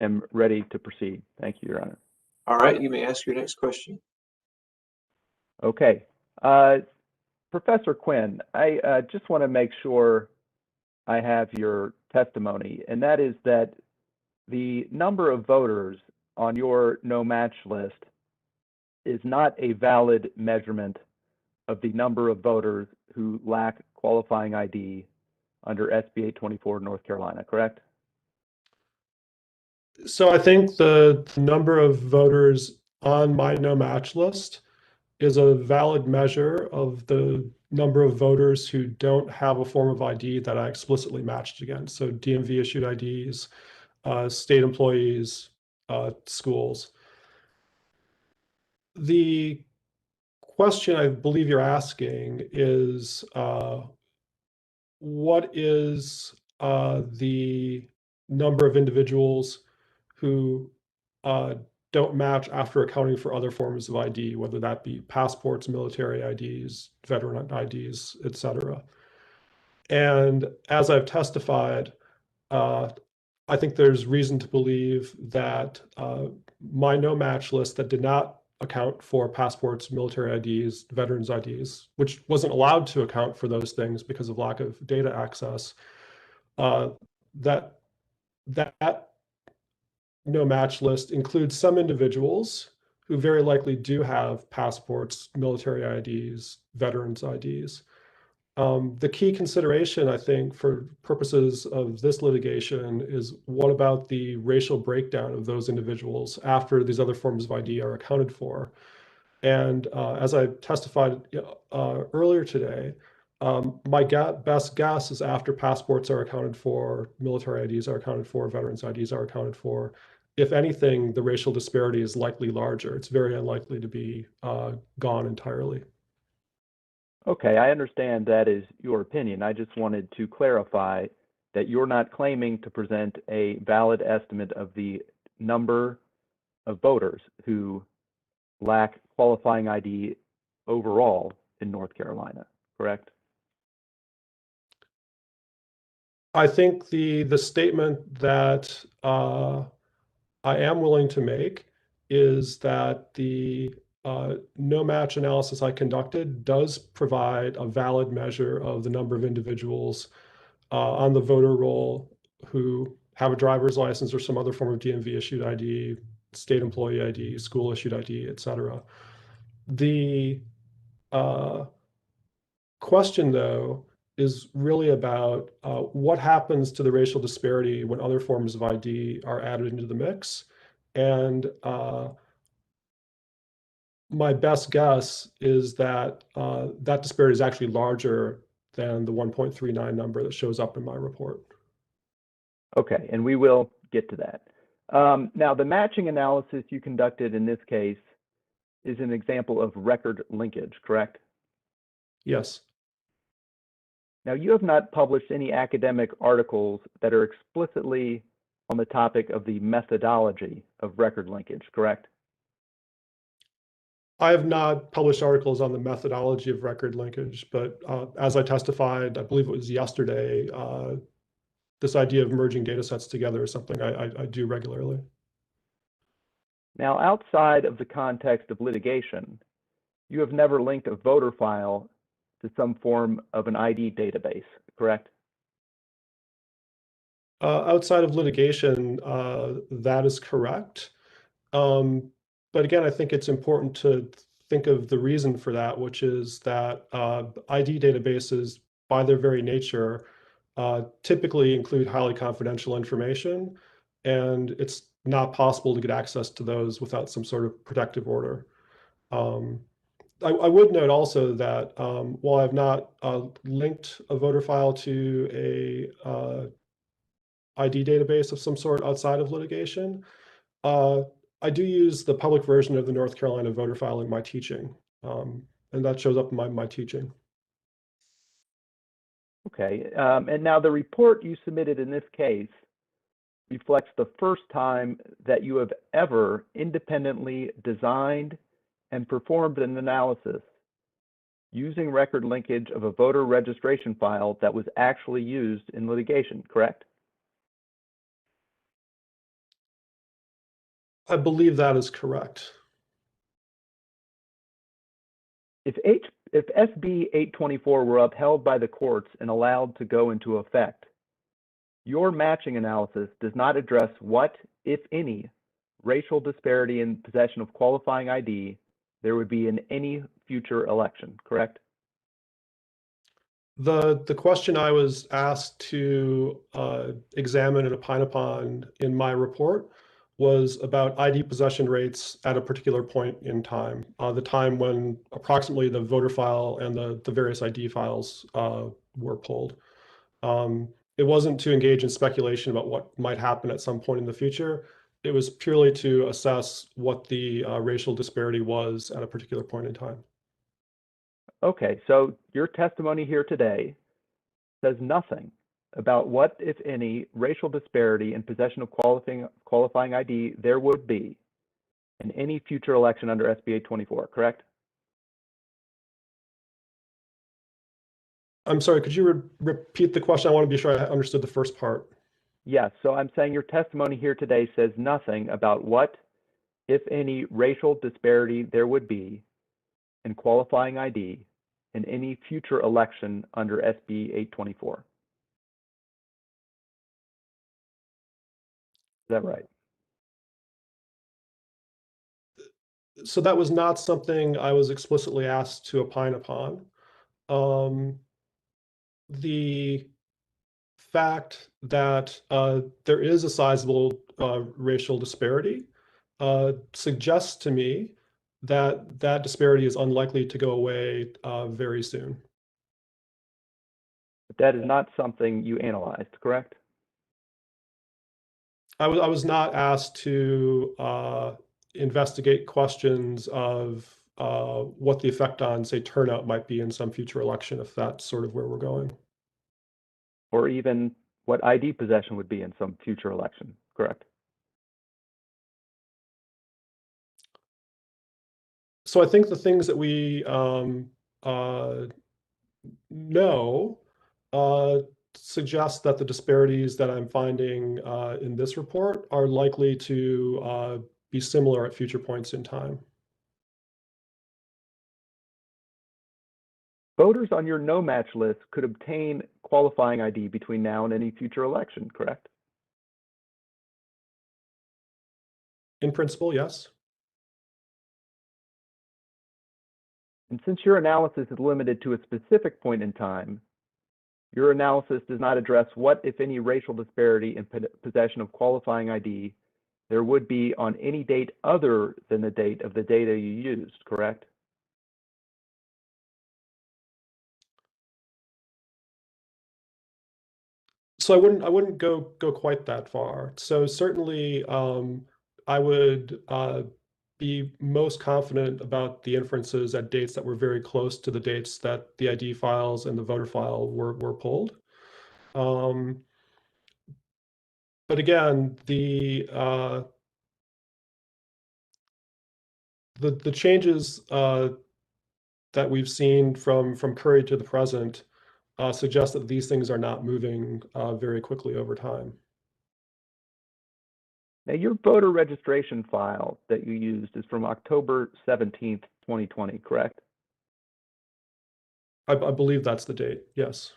am ready to proceed. Thank you, Your Honor. All right, you may ask your next question. Okay. Professor Quinn, I just want to make sure I have your testimony, and that is that the number of voters on your no-match list is not a valid measurement of the number of voters who lack qualifying ID under SB 824 North Carolina, correct? So I think the number of voters on my no-match list is a valid measure of the number of voters who don't have a form of ID that I explicitly matched against. So DMV issued IDs, state employees, schools. The question I believe you're asking is, what is the number of individuals who don't match after accounting for other forms of ID, whether that be passports, military IDs, veteran IDs, etc. And as I've testified, I think there's reason to believe that my no-match list that did not account for passports, military IDs, veterans IDs, which wasn't allowed to account for those things because of lack of data access, that no-match list includes some individuals who very likely do have passports, military IDs, veterans IDs. The key consideration, I think, for purposes of this litigation is what about the racial breakdown of those individuals after these other forms of ID are accounted for? And as I testified earlier today, my best guess is after passports are accounted for, military IDs are accounted for, veterans IDs are accounted for, if anything, the racial disparity is likely larger. It's very unlikely to be gone entirely. Okay, I understand that is your opinion. I just wanted to clarify that you're not claiming to present a valid estimate of the number of voters who lack qualifying ID overall in North Carolina, correct? I think the statement that I am willing to make is that the no-match analysis I conducted does provide a valid measure of the number of individuals on the voter roll who have a driver's license or some other form of DMV issued ID, state employee ID, school issued ID, et cetera. The question, though, is really about what happens to the racial disparity when other forms of ID are added into the mix. And my best guess is that that disparity is actually larger than the 1.39 number that shows up in my report. Okay, and we will get to that. Now, the matching analysis you conducted in this case is an example of record linkage, correct? Yes. Now, you have not published any academic articles that are explicitly on the topic of the methodology of record linkage, correct? I have not published articles on the methodology of record linkage, but as I testified, I believe it was yesterday, this idea of merging data sets together is something I do regularly. Now, outside of the context of litigation, you have never linked a voter file to some form of an ID database, correct? Outside of litigation, that is correct. But again, I think it's important to think of the reason for that, which is that ID databases, by their very nature, typically include highly confidential information, and it's not possible to get access to those without some sort of protective order. I would note also that while I've not linked a voter file to a ID database of some sort outside of litigation, I do use the public version of the North Carolina voter file in my teaching, and that shows up in my teaching. Okay, and now the report you submitted in this case reflects the first time that you have ever independently designed and performed an analysis using record linkage of a voter registration file that was actually used in litigation, correct? I believe that is correct. If SB 824 were upheld by the courts and allowed to go into effect, your matching analysis does not address what, if any, racial disparity in possession of qualifying ID there would be in any future election, correct? The question I was asked to examine and opine upon in my report was about ID possession rates at a particular point in time, the time when approximately the voter file and the various ID files were pulled. It wasn't to engage in speculation about what might happen at some point in the future. It was purely to assess what the racial disparity was at a particular point in time. Okay, so your testimony here today says nothing about what, if any, racial disparity in possession of qualifying ID there would be in any future election under SB 824, correct? I'm sorry, could you repeat the question? I want to be sure I understood the first part. Yes, so I'm saying your testimony here today says nothing about what, if any, racial disparity there would be in qualifying ID in any future election under SB 824. Is that right? So that was not something I was explicitly asked to opine upon. The fact that there is a sizable racial disparity suggests to me that that disparity is unlikely to go away very soon. But that is not something you analyzed, correct? I was not asked to investigate questions of what the effect on, say, turnout might be in some future election, if that's sort of where we're going. Or even what ID possession would be in some future election, correct? So I think the things that we know suggest that the disparities that I'm finding in this report are likely to be similar at future points in time. Voters on your no match list could obtain qualifying ID between now and any future election, correct? In principle, yes. And since your analysis is limited to a specific point in time, your analysis does not address what, if any, racial disparity in possession of qualifying ID there would be on any date other than the date of the data you used, correct? So I wouldn't go quite that far. So certainly, I would be most confident about the inferences at dates that were very close to the dates that the ID files and the voter file were pulled. But again, the changes that we've seen from Curry to the present suggest that these things are not moving very quickly over time. Now, your voter registration file that you used is from October 17th, 2020, correct? I believe that's the date, yes.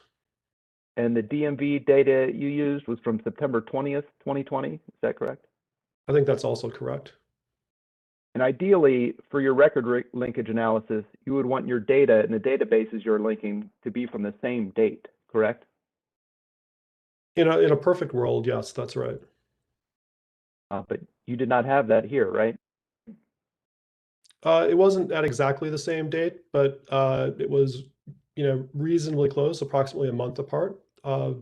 And the DMV data you used was from September 20th, 2020, is that correct? I think that's also correct. And ideally, for your record linkage analysis, you would want your data and the databases you're linking to be from the same date, correct? In a perfect world, yes, that's right. But you did not have that here, right? It wasn't at exactly the same date, but it was, reasonably close, approximately a month apart,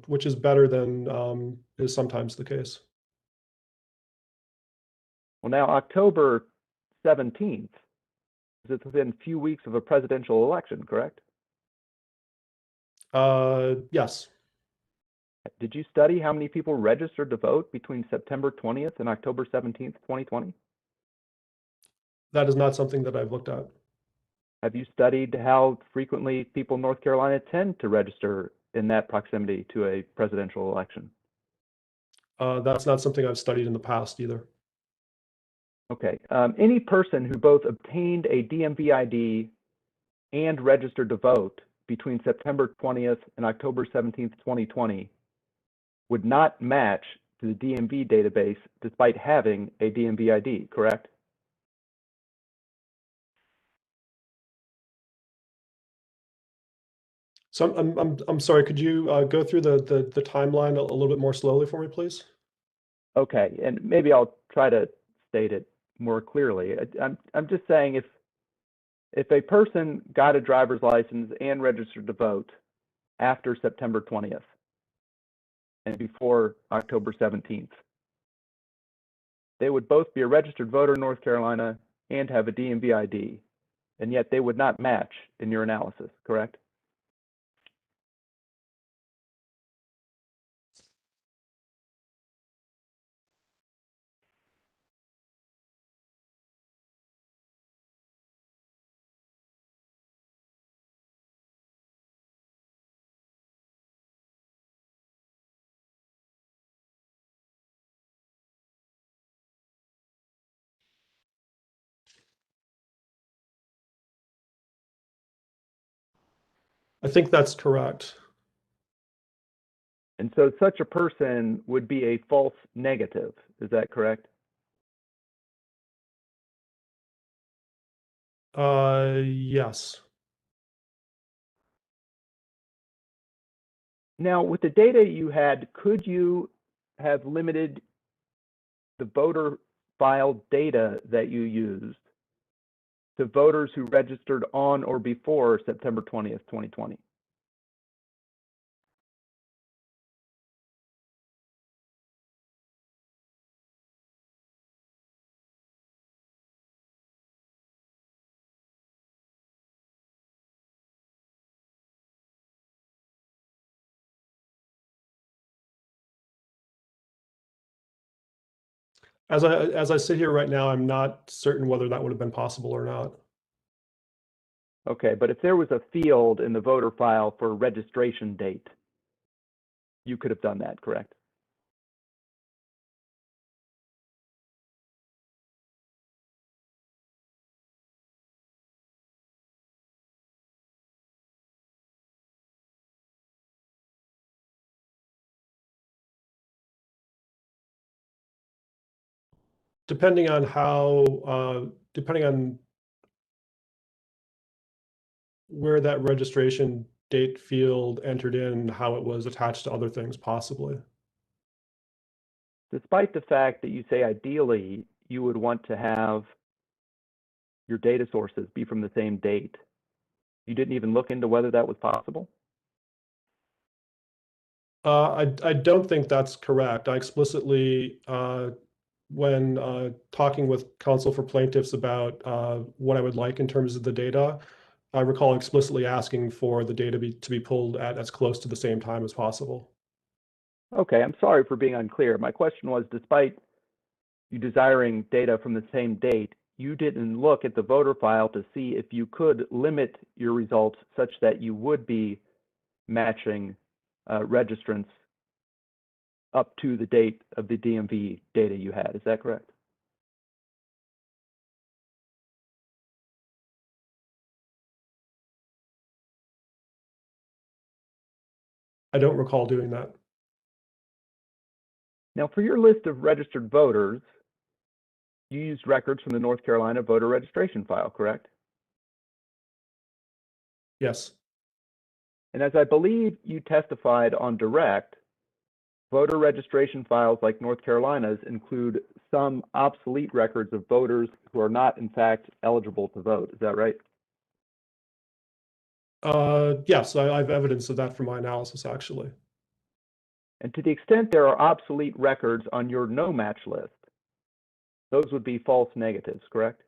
which is better than is sometimes the case. Well, now October 17th is within a few weeks of a presidential election, correct? Yes. Did you study how many people registered to vote between September 20th and October 17th, 2020? That is not something that I've looked at. Have you studied how frequently people in North Carolina tend to register in that proximity to a presidential election? That's not something I've studied in the past either. Okay. Any person who both obtained a DMV ID and registered to vote between September 20th and October 17th, 2020 would not match to the DMV database despite having a DMV ID, correct? So I'm sorry, could you go through the timeline a little bit more slowly for me, please? Okay, and maybe I'll try to state it more clearly. I'm just saying if a person got a driver's license and registered to vote after September 20th and before October 17th, they would both be a registered voter in North Carolina and have a DMV ID, and yet they would not match in your analysis, correct? I think that's correct. And so such a person would be a false negative, is that correct? Yes. Now, with the data you had, could you have limited the voter file data that you used to voters who registered on or before September 20th, 2020? As I sit here right now, I'm not certain whether that would have been possible or not. Okay, but if there was a field in the voter file for registration date, you could have done that, correct? Depending on how, depending on where that registration date field entered in, how it was attached to other things, possibly. Despite the fact that you say ideally you would want to have your data sources be from the same date, you didn't even look into whether that was possible? I don't think that's correct. I explicitly, when talking with counsel for plaintiffs about what I would like in terms of the data, I recall explicitly asking for the data to be pulled at as close to the same time as possible. Okay, I'm sorry for being unclear. My question was, despite you desiring data from the same date, you didn't look at the voter file to see if you could limit your results such that you would be matching registrants up to the date of the DMV data you had. Is that correct? I don't recall doing that. Now, for your list of registered voters, you used records from the North Carolina voter registration file, correct? Yes. And as I believe you testified on direct, voter registration files like North Carolina's include some obsolete records of voters who are not, in fact, eligible to vote. Is that right? Yes, I have evidence of that from my analysis, actually. And to the extent there are obsolete records on your no match list, those would be false negatives, correct?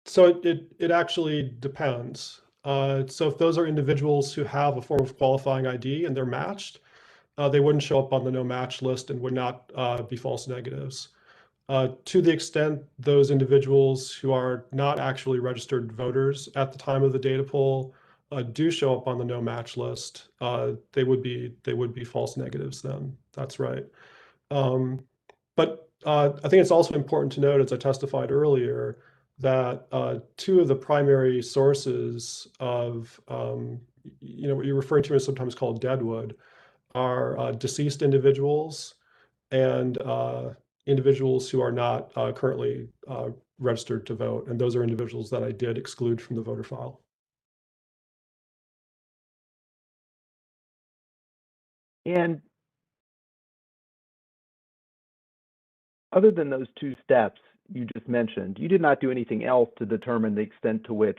So it actually depends. So if those are individuals who have a form of qualifying ID and they're matched, they wouldn't show up on the no match list and would not be false negatives. To the extent those individuals who are not actually registered voters at the time of the data poll do show up on the no match list, they would be false negatives then. That's right. But I think it's also important to note, as I testified earlier, that two of the primary sources of what you're referring to is sometimes called deadwood, are deceased individuals and individuals who are not currently registered to vote. And those are individuals that I did exclude from the voter file. And other than those two steps you just mentioned, you did not do anything else to determine the extent to which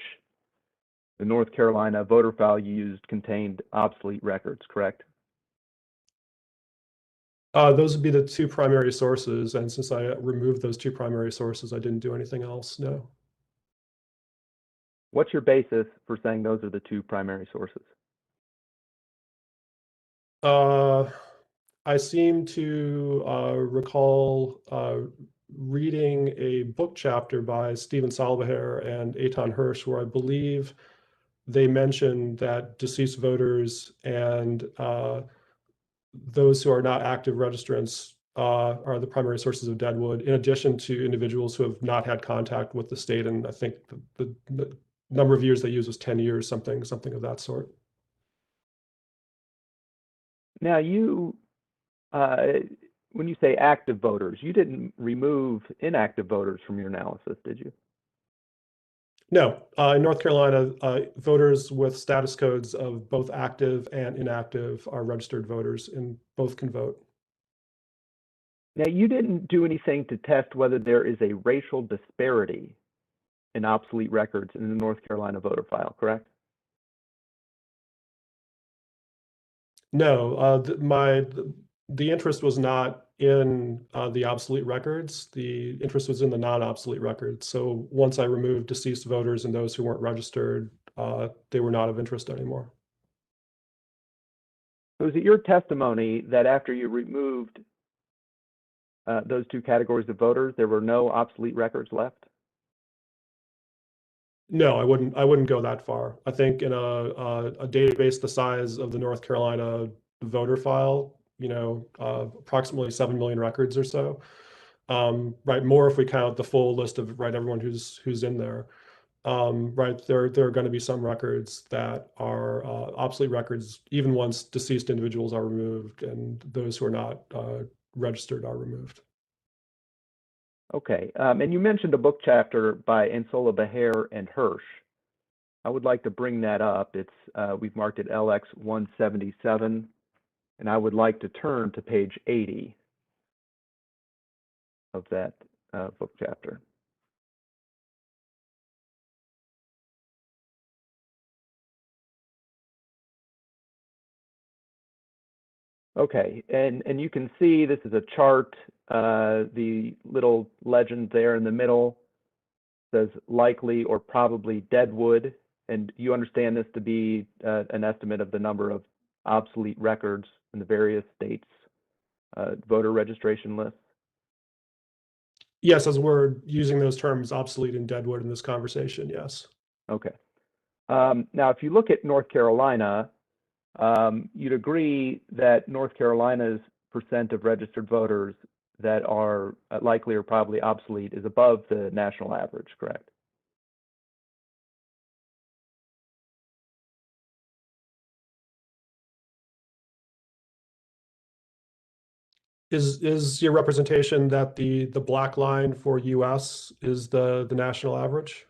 the North Carolina voter file you used contained obsolete records, correct? Those would be the two primary sources. And since I removed those two primary sources, I didn't do anything else, no. What's your basis for saying those are the two primary sources? I seem to recall reading a book chapter by Stephen Salvaher and Eitan Hirsch, where I believe they mentioned that deceased voters and those who are not active registrants are the primary sources of deadwood, in addition to individuals who have not had contact with the state. And I think the number of years they use was 10 years, something of that sort. Now, when you say active voters, you didn't remove inactive voters from your analysis, did you? No, in North Carolina, voters with status codes of both active and inactive are registered voters, and both can vote. Now, you didn't do anything to test whether there is a racial disparity in obsolete records in the North Carolina voter file, correct? No, the interest was not in the obsolete records. The interest was in the non-obsolete records. So once I removed deceased voters and those who weren't registered, they were not of interest anymore. So is it your testimony that after you removed those two categories of voters, there were no obsolete records left? No, I wouldn't go that far. I think in a database the size of the North Carolina voter file, approximately 7 million records or so. Right, more if we count the full list of everyone who's in there. Right, there are going to be some records that are obsolete records, even once deceased individuals are removed, and those who are not registered are removed. Okay, and you mentioned a book chapter by Ansola Beher and Hirsch. I would like to bring that up. We've marked it LX 177, and I would like to turn to page 80 of that book chapter. Okay, and you can see this is a chart. The little legend there in the middle says likely or probably deadwood, and you understand this to be an estimate of the number of obsolete records in the various states' voter registration lists. Yes, as we're using those terms, obsolete and deadwood, in this conversation, yes. Okay. Now, if you look at North Carolina, you'd agree that North Carolina's percent of registered voters that are likely or probably obsolete is above the national average, correct? Is your representation that the black line for US is the national average?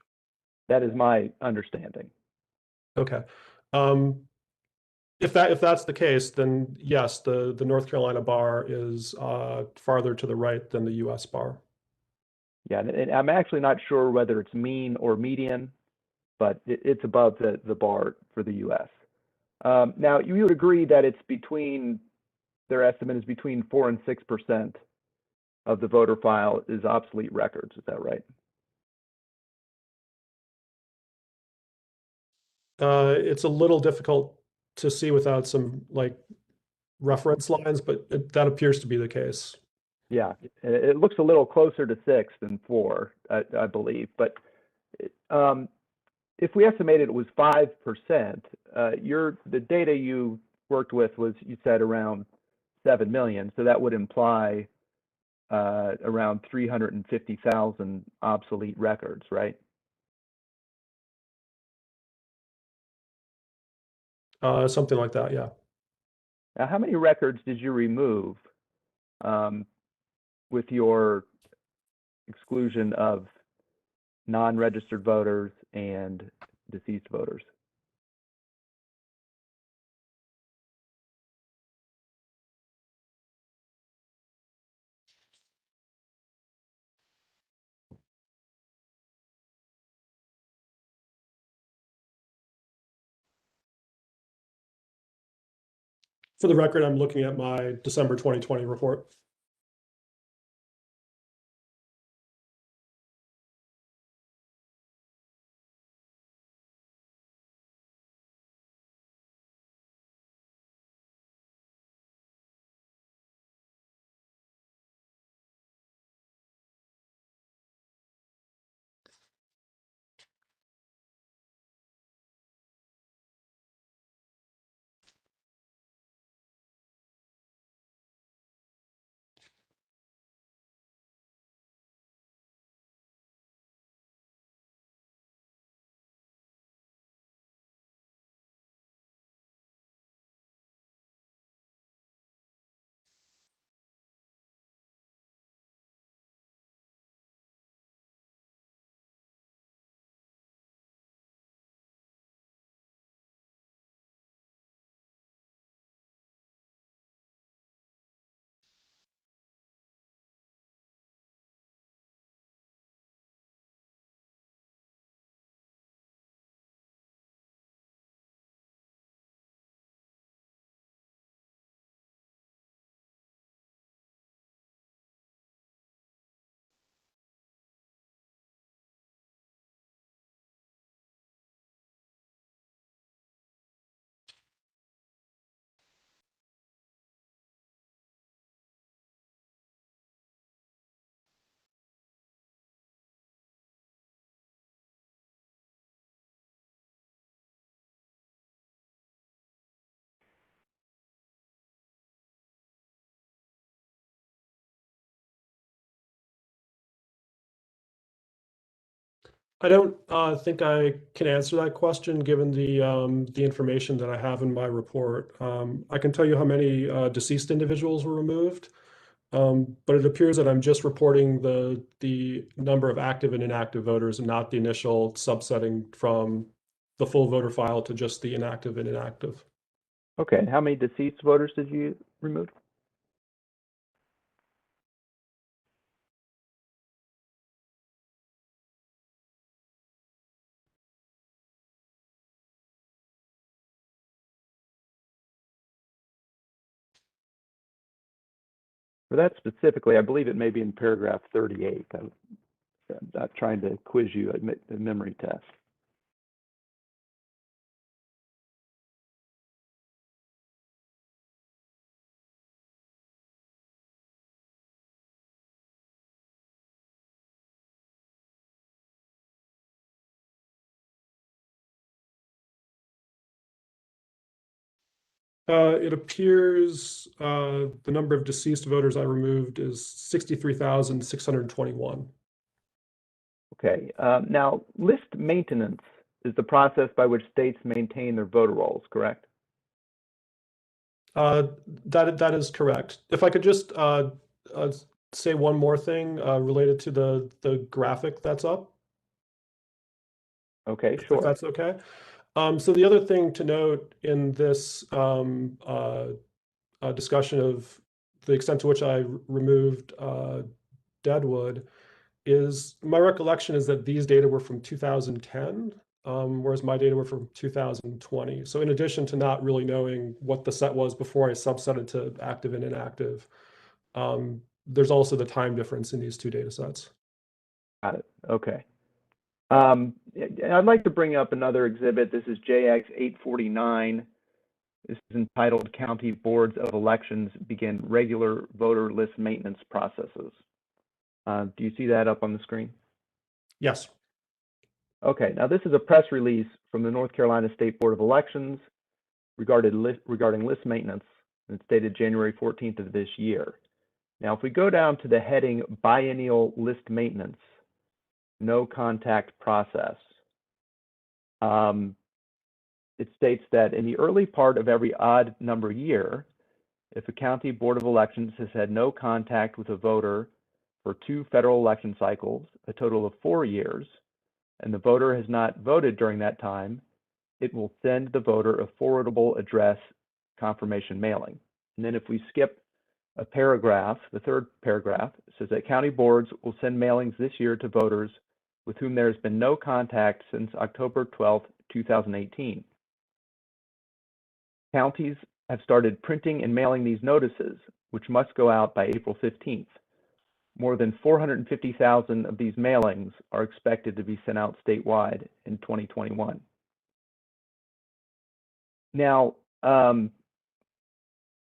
That is my understanding. Okay. If that's the case, then yes, the North Carolina bar is farther to the right than the US bar. Yeah, and I'm actually not sure whether it's mean or median, but it's above the bar for the US. Now, you would agree that it's their estimate is between 4 and 6% of the voter file is obsolete records, is that right? It's a little difficult to see without some reference lines, but that appears to be the case. Yeah, it looks a little closer to 6 than 4, I believe. But if we estimated it was 5%, the data you worked with was, you said, around 7 million. So that would imply around 350,000 obsolete records, right? Something like that, yeah. Now, how many records did you remove with your exclusion of non-registered voters and deceased voters? For the record, I'm looking at my December 2020 report. I don't think I can answer that question given the information that I have in my report. I can tell you how many deceased individuals were removed, but it appears that I'm just reporting the number of active and inactive voters and not the initial subsetting from the full voter file to just the inactive and inactive. Okay, and how many deceased voters did you remove? For that specifically, I believe it may be in paragraph 38. I'm not trying to quiz you, a memory test. It appears the number of deceased voters I removed is 63,621. Okay, now list maintenance is the process by which states maintain their voter rolls, correct? That is correct. If I could just say one more thing related to the graphic that's up. Okay, If sure. that's okay. So the other thing to note in this discussion of the extent to which I removed deadwood is my recollection is that these data were from 2010, whereas my data were from 2020. So in addition to not really knowing what the set was before I subsetted to active and inactive, there's also the time difference in these two data sets. Got it. Okay. I'd like to bring up another exhibit. This is JX 849. This is entitled County Boards of Elections Begin Regular Voter List Maintenance Processes. Do you see that up on the screen? Yes. Okay, now this is a press release from the North Carolina State Board of Elections regarding list maintenance, and it's dated January 14th of this year. Now, if we go down to the heading Biennial List Maintenance, No Contact Process, it states that in the early part of every odd number year, if a county board of elections has had no contact with a voter for 2 federal election cycles, a total of 4 years, and the voter has not voted during that time, it will send the voter a forwardable address confirmation mailing. And then if we skip a paragraph, the third paragraph says that county boards will send mailings this year to voters with whom there has been no contact since October 12, 2018. Counties have started printing and mailing these notices, which must go out by April 15th. More than 450,000 of these mailings are expected to be sent out statewide in 2021. Now,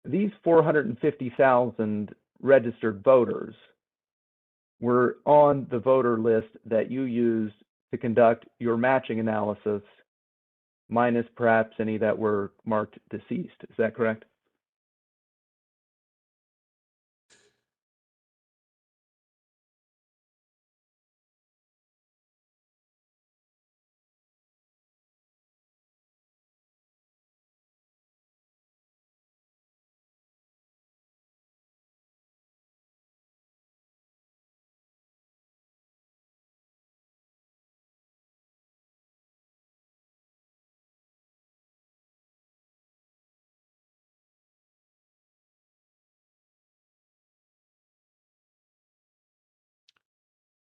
these 450,000 registered voters were on the voter list that you used to conduct your matching analysis, minus perhaps any that were marked deceased. Is that correct?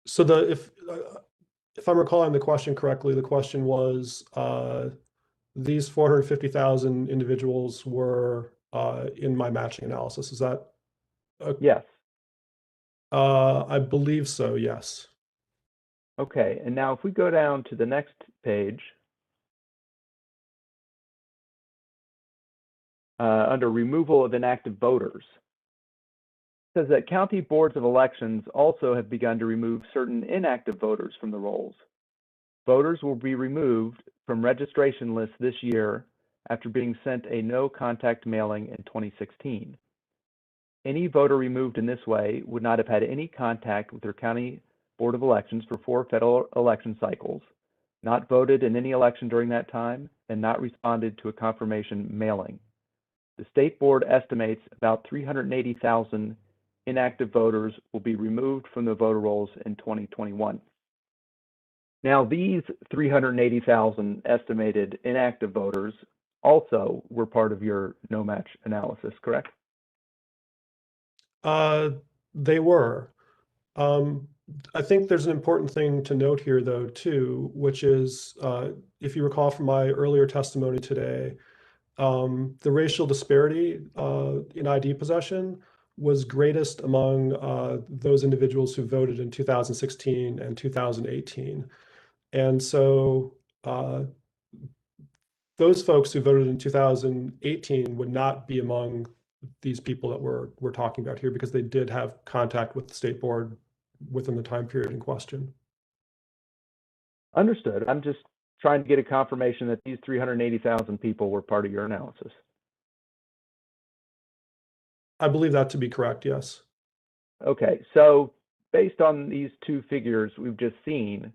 So if I'm recalling the question correctly, the question was these 450,000 individuals were in my matching analysis. Is that? Yes. I believe so, yes. Okay, and now if we go down to the next page, under removal of inactive voters, it says that county boards of elections also have begun to remove certain inactive voters from the rolls. Voters will be removed from registration lists this year after being sent a no contact mailing in 2016. Any voter removed in this way would not have had any contact with their county board of elections for 4 federal election cycles, not voted in any election during that time, and not responded to a confirmation mailing. The state board estimates about 380,000 inactive voters will be removed from the voter rolls in 2021. Now, these 380,000 estimated inactive voters also were part of your no match analysis, correct? They were. I think there's an important thing to note here, though, too, which is, if you recall from my earlier testimony today, the racial disparity in ID possession was greatest among those individuals who voted in 2016 and 2018. And so those folks who voted in 2018 would not be among these people that we're talking about here, because they did have contact with the state board within the time period in question. Understood. I'm just trying to get a confirmation that these 380,000 people were part of your analysis. I believe that to be correct, yes. Okay, so based on these 2 figures we've just seen,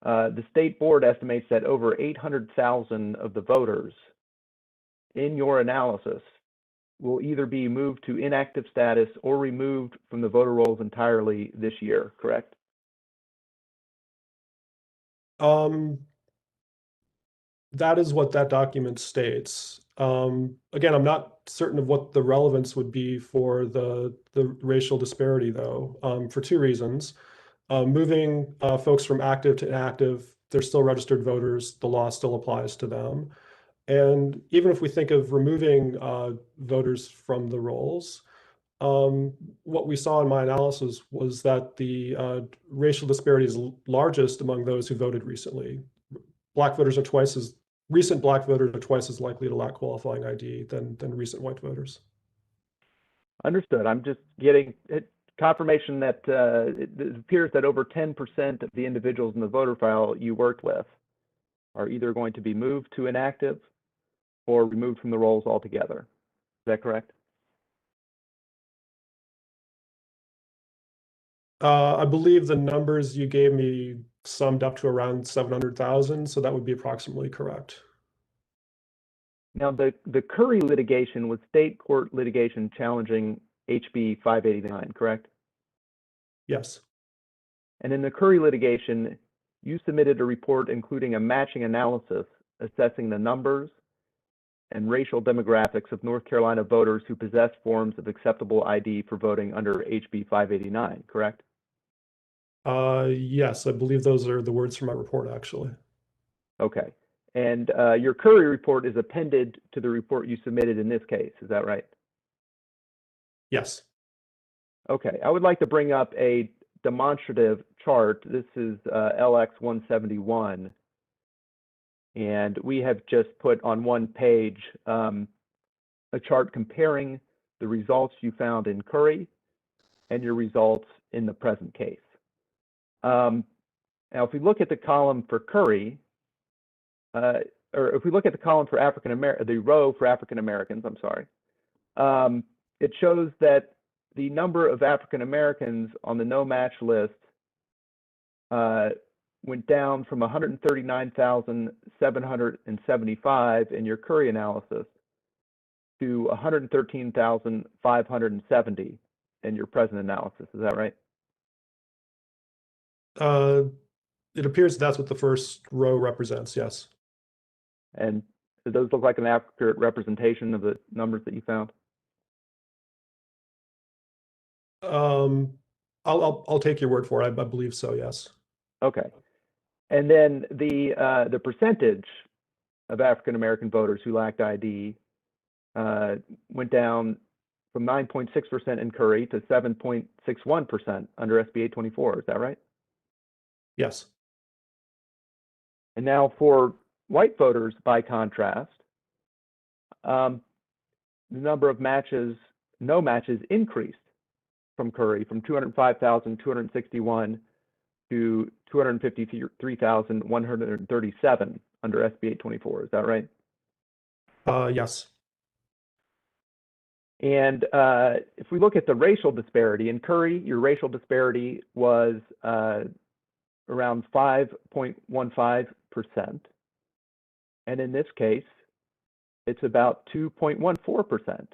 the state board estimates that over 800,000 of the voters in your analysis will either be moved to inactive status or removed from the voter rolls entirely this year, correct? That is what that document states. Again, I'm not certain of what the relevance would be for the racial disparity, though, for 2 reasons. Moving folks from active to inactive, they're still registered voters. The law still applies to them. And even if we think of removing voters from the rolls, what we saw in my analysis was that the racial disparity is largest among those who voted recently. Black voters are twice as recent Black voters are twice as likely to lack qualifying ID than recent white voters. Understood. I'm just getting confirmation that it appears that over 10% of the individuals in the voter file you worked with are either going to be moved to inactive or removed from the rolls altogether. Is that correct? I believe the numbers you gave me summed up to around 700,000, so that would be approximately correct. Now, the Curry litigation was state court litigation challenging HB 589, correct? Yes. And in the Curry litigation, you submitted a report including a matching analysis assessing the numbers and racial demographics of North Carolina voters who possess forms of acceptable ID for voting under HB 589, correct? Yes, I believe those are the words from my report, actually. Okay. And your Curry report is appended to the report you submitted in this case, is that right? Yes. Okay. I would like to bring up a demonstrative chart. This is LX 171. And we have just put on one page a chart comparing the results you found in Curry and your results in the present case. Now, if we look at the column for Curry, or if we look at the column for the row for African Americans, I'm sorry, it shows that the number of African Americans on the no match list went down from 139,775 in your Curry analysis to 113,570 in your present analysis. Is that right? It appears that's what the first row represents, yes. And do those look like an accurate representation of the numbers that you found? I'll take your word for it. I believe so, yes. Okay. And then the percentage of African American voters who lacked ID went down from 9.6% in Curry to 7.61% under SB 824. Is that right? Yes. And now for white voters, by contrast, the number of no matches increased from Curry from 205,261 to 253,137 under SB 824. Is that right? Yes. And if we look at the racial disparity, in Curry, your racial disparity was around 5.15%. And in this case, it's about 2.14%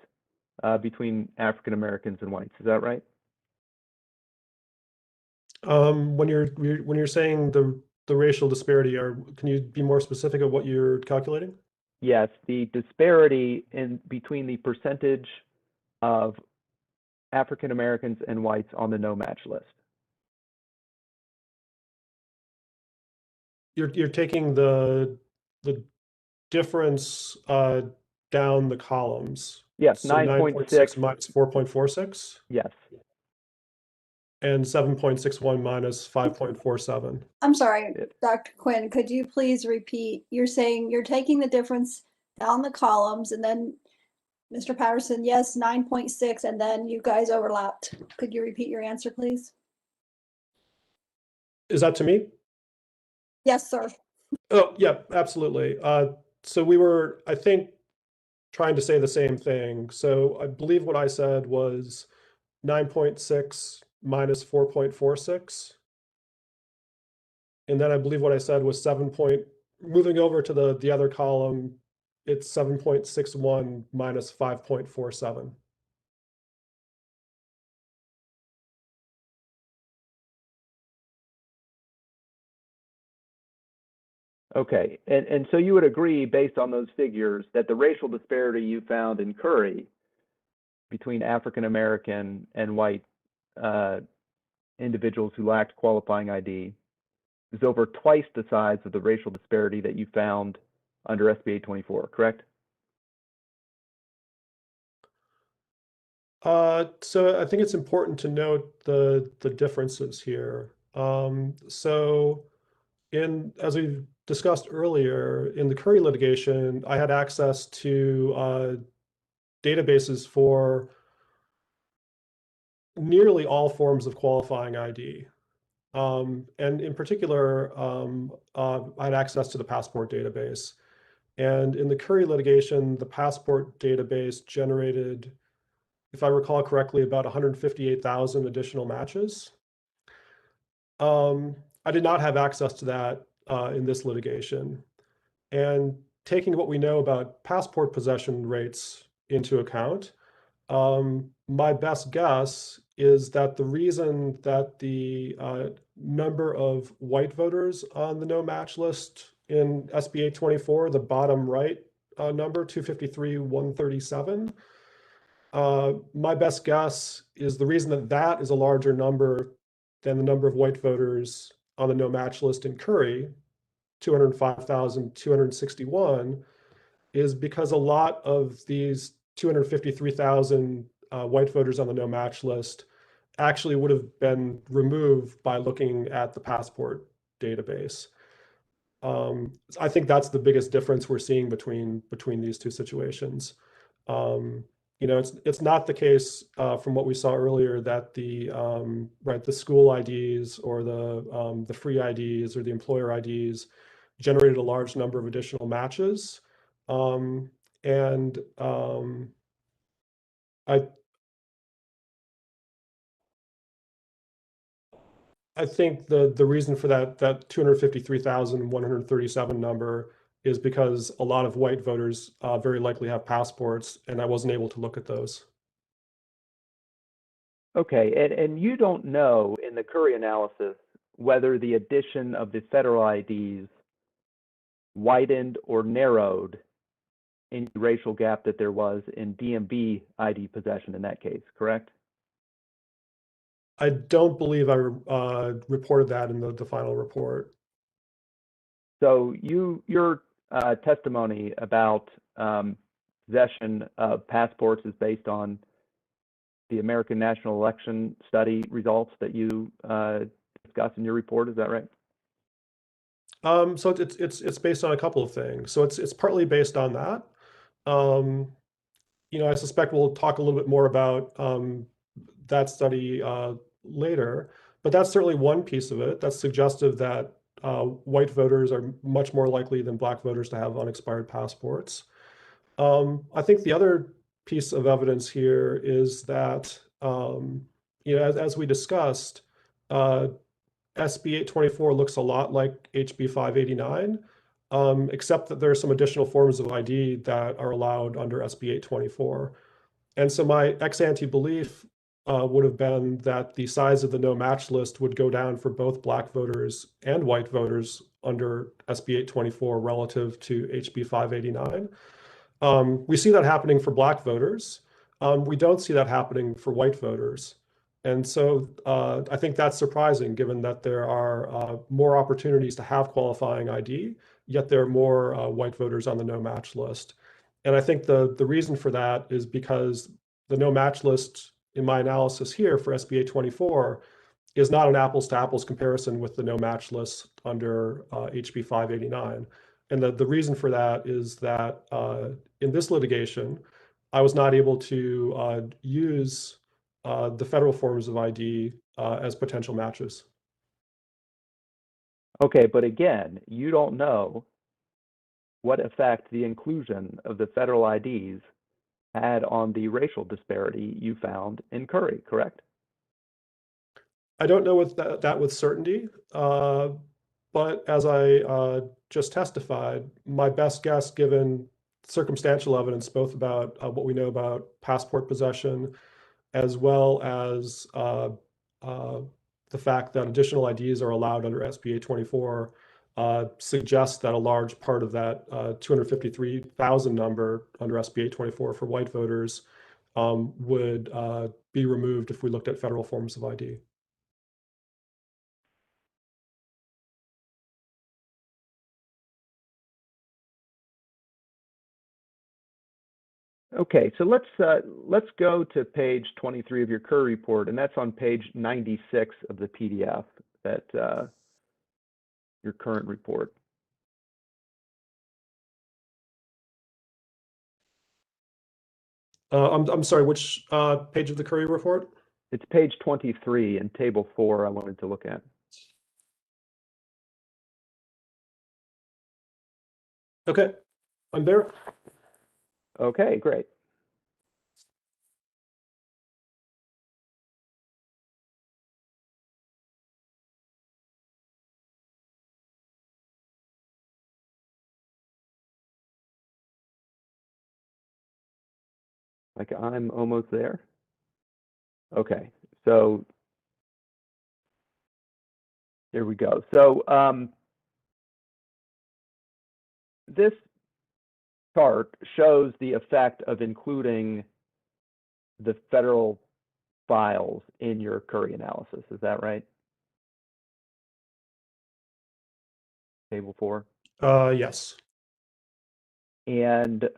between African Americans and whites. Is that right? When you're saying the racial disparity, can you be more specific of what you're calculating? Yes, the disparity in between the percentage of African Americans and whites on the no match list. You're taking the difference down the columns. Yes, So 9.6 minus 4.46. Yes. And 7.61 minus 5.47. I'm sorry, Dr. Quinn, could you please repeat? You're saying you're taking the difference down the columns and then Mr. Patterson, yes, 9.6, and then you guys overlapped. Could you repeat your answer, please? Is that to me? Yes, sir. Oh, yeah, absolutely. So we were, I think, trying to say the same thing. So I believe what I said was 9.6 minus 4.46. And then I believe what I said was moving over to the other column, it's 7.61 minus 5.47. Okay, and so you would agree, based on those figures, that the racial disparity you found in Curry between African American and white individuals who lacked qualifying ID is over twice the size of the racial disparity that you found under SB 824, correct? So I think it's important to note the differences here. So as we discussed earlier, in the Curry litigation, I had access to databases for nearly all forms of qualifying ID. And in particular, I had access to the passport database. And in the Curry litigation, the passport database generated, if I recall correctly, about 158,000 additional matches. I did not have access to that in this litigation. And taking what we know about passport possession rates into account, my best guess is that the reason that the number of white voters on the no match list in SB 824, the bottom right number, 253,137, my best guess is the reason that that is a larger number than the number of white voters on the no match list in Curry, 205,261, is because a lot of these 253,000 white voters on the no match list actually would have been removed by looking at the passport database. I think that's the biggest difference we're seeing between these two situations. It's not the case from what we saw earlier that the school IDs or the free IDs or the employer IDs generated a large number of additional matches. I think the reason for that 253,137 number is because a lot of white voters very likely have passports, and I wasn't able to look at those. Okay, and you don't know in the Curry analysis whether the addition of the federal IDs widened or narrowed any racial gap that there was in DMV ID possession in that case, correct? I don't believe I reported that in the final report. So your testimony about possession of passports is based on the American National Election Study results that you discussed in your report. Is that right? So it's based on a couple of things. So it's partly based on that. I suspect we'll talk a little bit more about that study later, but that's certainly one piece of it. That's suggestive that white voters are much more likely than black voters to have unexpired passports. I think the other piece of evidence here is that, as we discussed, SB 824 looks a lot like HB 589, except that there are some additional forms of ID that are allowed under SB 824. And so my ex-ante belief would have been that the size of the no match list would go down for both black voters and white voters under SB 824 relative to HB 589. We see that happening for black voters. We don't see that happening for white voters. And so I think that's surprising, given that there are more opportunities to have qualifying ID, yet there are more white voters on the no match list. And I think the reason for that is because the no match list, in my analysis here for SB 824, is not an apples to apples comparison with the no match list under HB 589. And the reason for that is that in this litigation, I was not able to use the federal forms of ID as potential matches. Okay, but again, you don't know what effect the inclusion of the federal IDs had on the racial disparity you found in Curry, correct? I don't know that with certainty, but as I just testified, my best guess, given circumstantial evidence, both about what we know about passport possession, as well as the fact that additional IDs are allowed under SB 824, suggests that a large part of that 253,000 number under SB 824 for white voters would be removed if we looked at federal forms of ID. Okay, so let's go to page 23 of your Curry report, and that's on page 96 of the PDF that your current report. I'm sorry, which page of the Curry report? It's page 23 in table 4 I wanted to look at. Okay, I'm there. Okay, great. Like I'm almost there. Okay, so here we go. So this chart shows the effect of including the federal files in your Curry analysis. Is that right? Table 4. Yes. And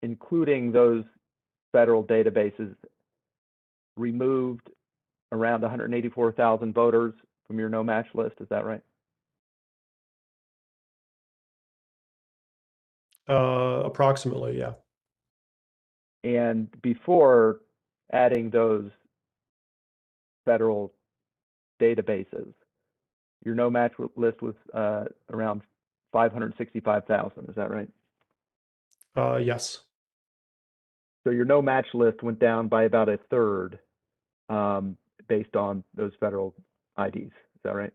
including those federal databases removed around 184,000 voters from your no match list. Is that right? Approximately, yeah. And before adding those federal databases, your no match list was around 565,000. Is that right? Yes. So your no match list went down by about a third based on those federal IDs. Is that right?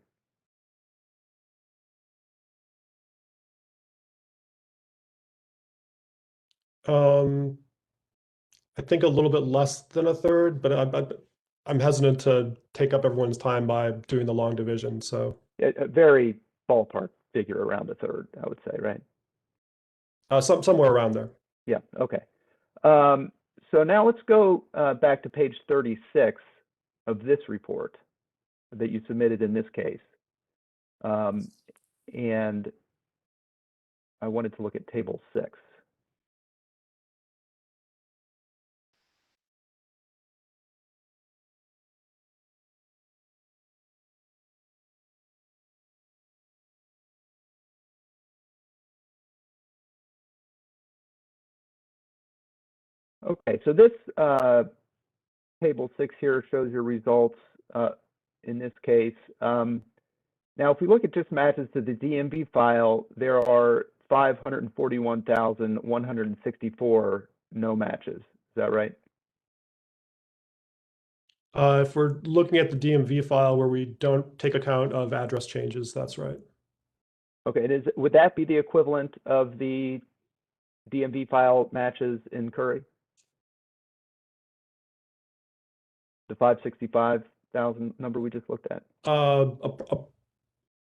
I think a little bit less than a third, but I'm hesitant to take up everyone's time by doing the long division. So A very ballpark figure around a third, I would say, right? somewhere around there. Yeah, okay. So now let's go back to page 36 of this report that you submitted in this case. And I wanted to look at table 6. Okay, so this table 6 here shows your results in this case. Now, if we look at just matches to the DMV file, there are 541,164 no matches. Is that right? If we're looking at the DMV file where we don't take account of address changes, that's right. Okay, and would that be the equivalent of the DMV file matches in Curry? The 565,000 number we just looked at?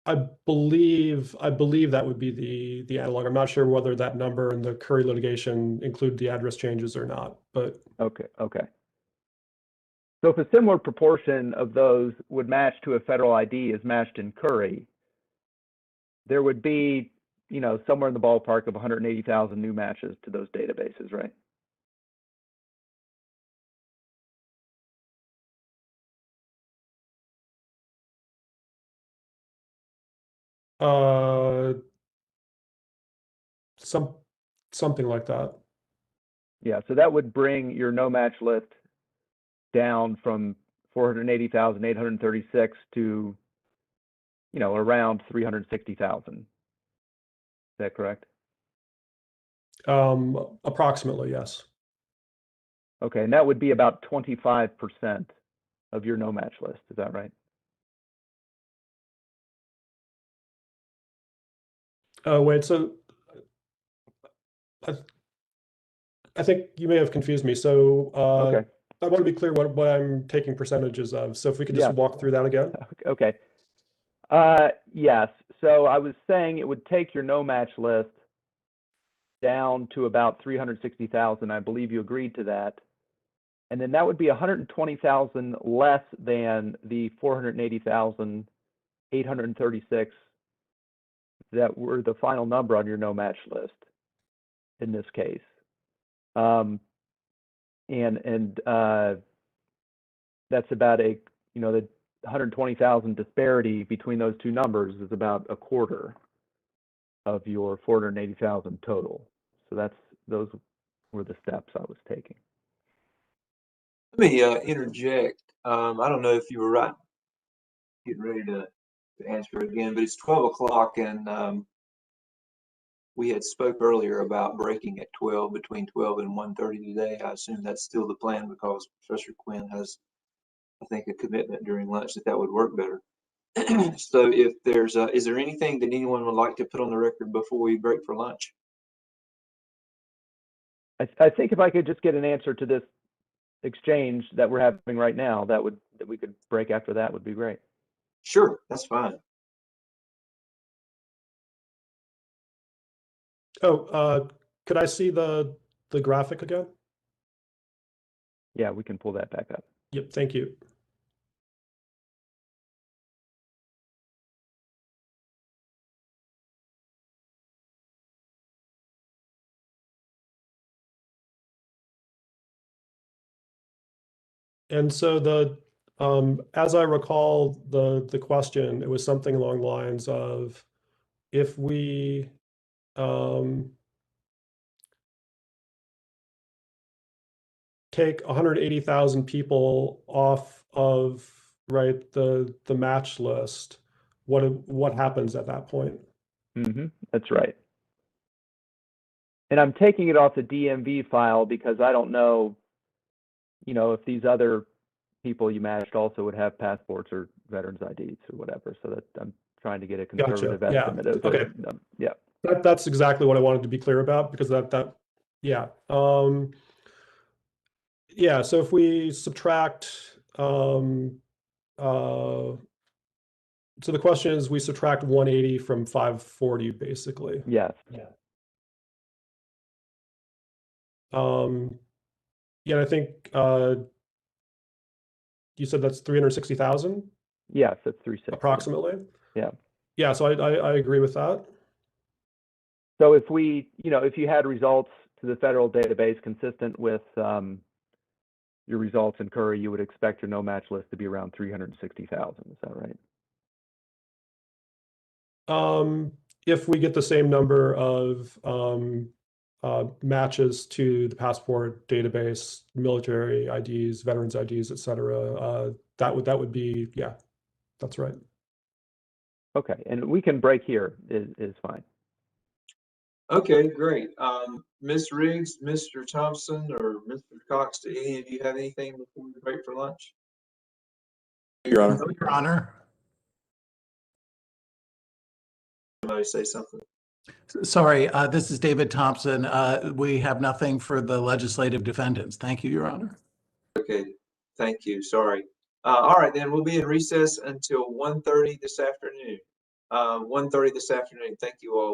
I believe that would be the analog. I'm not sure whether that number in the Curry litigation include the address changes or not, but Okay. So if a similar proportion of those would match to a federal ID as matched in Curry, there would be, somewhere in the ballpark of 180,000 new matches to those databases, right? something like that. Yeah, so that would bring your no match list down from 480,836 to, around 360,000. Is that correct? Approximately, yes. Okay, and that would be about 25% of your no match list. Is that right? Wait, so I think you may have confused me. So Okay. I want to be clear what I'm taking percentages of. So if we could just walk through that again. Okay. Yes. So I was saying it would take your no match list down to about 360,000. I believe you agreed to that. And then that would be 120,000 less than the 480,836 that were the final number on your no match list in this case. And that's about the 120,000 disparity between those two numbers is about a quarter of your 480,000 total. So those were the steps I was taking. Let me interject. I don't know if you were right, getting ready to answer again, but it's 12 o'clock, and we had spoke earlier about breaking at 12, between 12 and 1:30 today. I assume that's still the plan because Professor Quinn has, I think, a commitment during lunch that would work better. So if there's, is there anything that anyone would like to put on the record before we break for lunch? I think if I could just get an answer to this exchange that we're having right now, that we could break after that would be great. Sure, that's fine. Oh, could I see the graphic again? Yeah, we can pull that back up. Yep, thank you. And so as I recall the question, it was something along the lines of, if we take 180,000 people off of the match list, what happens at that point? That's right. And I'm taking it off the DMV file because I don't know, if these other people you matched also would have passports or veterans IDs or whatever. So that I'm trying to get a conservative estimate of Okay. Yeah. That's exactly what I wanted to be clear about, because yeah. Yeah, so if we subtract, so the question is, we subtract 180 from 540, basically. Yes. Yeah. Yeah, I think you said that's 360,000? Yes, that's 360. Approximately. Yeah. Yeah, so I agree with that. So if we, if you had results to the federal database consistent with your results in Curry, you would expect your no match list to be around 360,000. Is that right? If we get the same number of matches to the passport database, military IDs, veterans IDs, et cetera, that would be, yeah, that's right. Okay, and we can break here is fine. Okay, great. Ms. Riggs, Mr. Thompson, or Mr. Cox, do any of you have anything before we break for lunch? Your Honor. No, Your Honor. Somebody say something. Sorry, this is David Thompson. We have nothing for the legislative defendants. Thank you, Your Honor. Okay, thank you. Sorry. All right, then we'll be in recess until 1:30 this afternoon. 1:30 this afternoon. Thank you all.